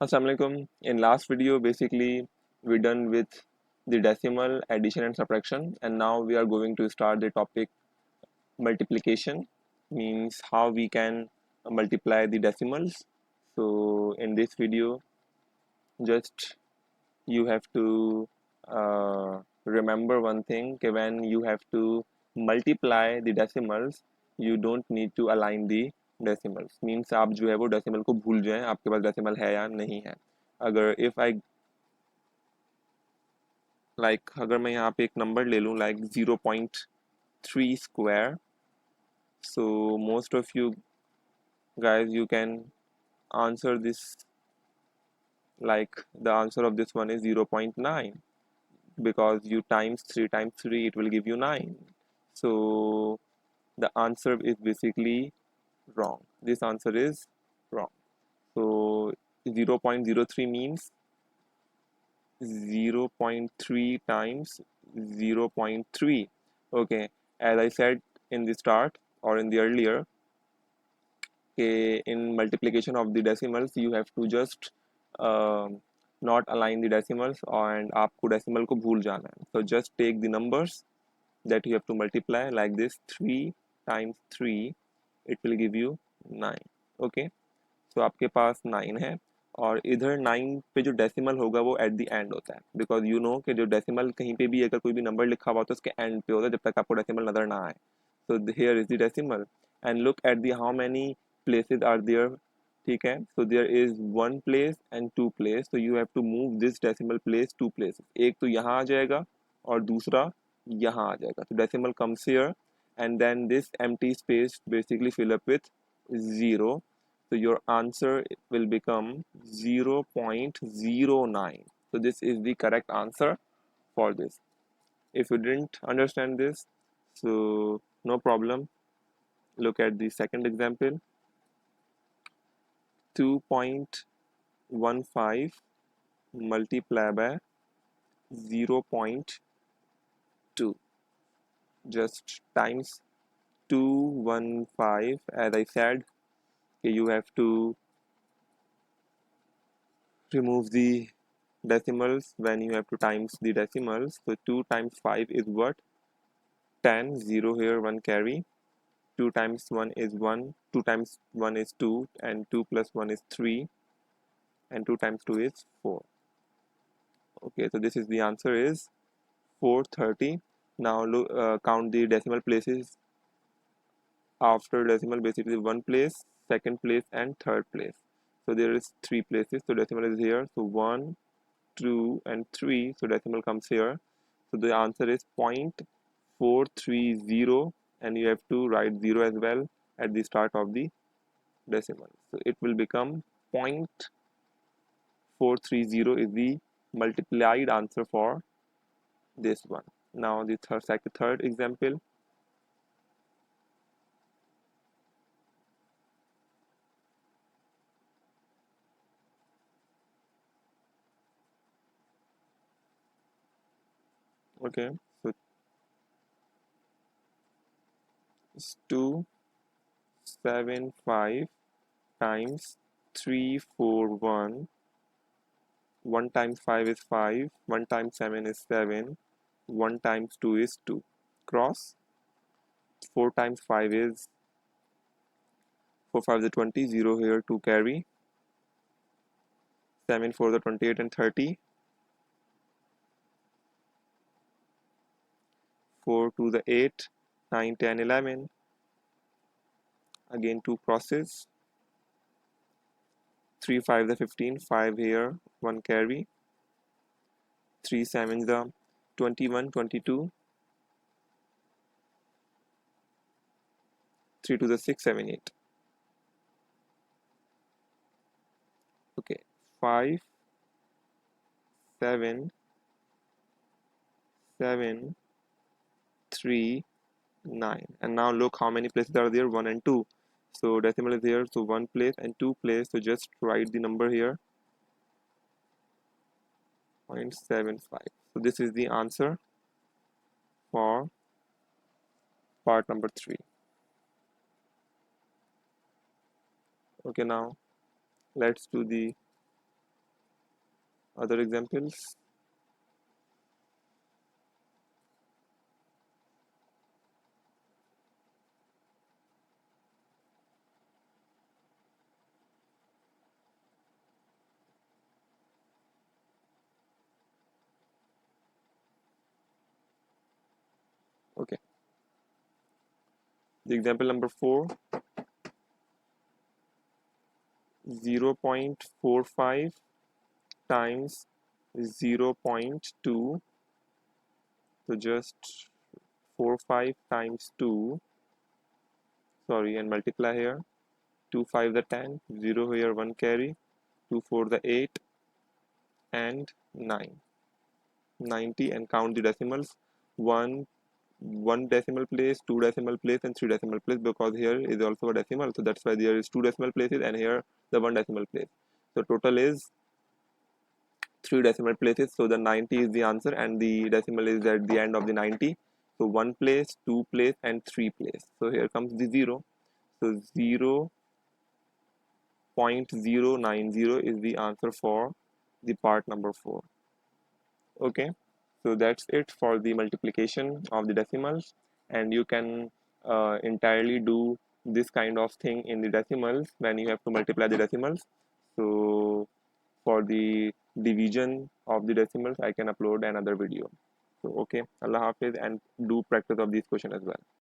Assalamualaikum. In last video, basically, we done with the decimal, addition and subtraction, and now we are going to start the topic multiplication, means how we can multiply the decimals. So in this video, just you have to remember one thing, कि when you have to multiply the decimals, you don't need to align the decimals. Means आप जो है वो decimal को भूल जाएं, आपके पास decimal है या नहीं है. अगर अगर मैं यहाँ पे एक नंबर ले लूँ like 0.3 square, so most of you guys you can answer this like the answer of this one is 0.9, because you times 3 it will give you 9. So the answer is basically wrong. This answer is wrong. So 0.03 means 0.3 times 0.3. Okay, as I said in the start or in the earlier, in multiplication of the decimals you have to just not align the decimals and आपको decimal को भूल जाना है. So just take the numbers that you have to multiply like this. 3 times 3 it will give you 9. Okay, so आपके पास 9 है और इधर 9 पे जो डेसिमल होगा वो एट द एंड होता है, बिकॉज यू नो कि जो डेसिमल कहीं पे भी अगर कोई भी नंबर लिखा हुआ तो उसके एंड पे होता है जब तक आपको डेसिमल नजर ना आए. So here is the decimal and look at the how many places are there. ठीक है, so there is 1 place and 2 place, so you have to move this decimal place 2 places. एक तो यहाँ आ जाएगा और दूसरा यहाँ आ जाएगा. तो decimal comes here and then this empty space basically fill up with 0. So your answer will become 0.09. So this is the correct answer for this. If you didn't understand this, so no problem. Look at the second example. 2.15 multiply by 0.2. Just times 215. As I said, you have to remove the decimals when you have to times the decimals. So 2 times 5 is what? 10. 0 here, 1 carry. 2 times 1 is 1. 2 times 1 is 2, and 2 plus 1 is 3, and 2 times 2 is 4. Okay, so this is the answer is 430. Now look, count the decimal places after decimal, basically 1 place, 2nd place and 3rd place. So there is 3 places, so decimal is here. So 1, 2 and 3, so decimal comes here. So the answer is 0.430, and you have to write 0 as well at the start of the decimal. So it will become 0.430 is the multiplied answer for this one. Now the third example. Okay, so it's 275 times 341. 1 times 5 is 5, 1 times 7 is 7, 1 times 2 is 2. Cross. 4 times 5 is 4 5 is 20, 0 here, 2 carry. 7 4 the 28 and 30. 4 2 the 8, 9 10 11. Again 2 crosses. 3 5 the 15, 5 here, 1 carry. 3 7 the 21 22. 3 to the 6 7 8. Okay, 5 7 7 3 9. And now look how many places are there, 1 and 2. So decimal is here, so 1 place and 2 place, so just write the number here, 0.75. So this is the answer for part number 3. Okay, now let's do the Other examples? Okay. The example number 4, 0.45 times 0.2. So just 45 times 2, sorry, and multiply here. 2 5 the 10, 0 here 1 carry, 2 4 the 8, and 9. 90, and count the decimals. 1 decimal place, 2 decimal place, and 3 decimal place, because here is also a decimal, so that's why there is 2 decimal places, and here the 1 decimal place. So total is 3 decimal places, so the 90 is the answer, and the decimal is at the end of the 90. So 1 place, 2 place, and 3 place. So here comes the 0. So 0.090 is the answer for the part number 4. Okay, so that's it for the multiplication of the decimals, and you can entirely do this kind of thing in the decimals when you have to multiply the decimals. So for the division of the decimals, I can upload another video. So okay, Allah Hafiz, and do practice of these questions as well.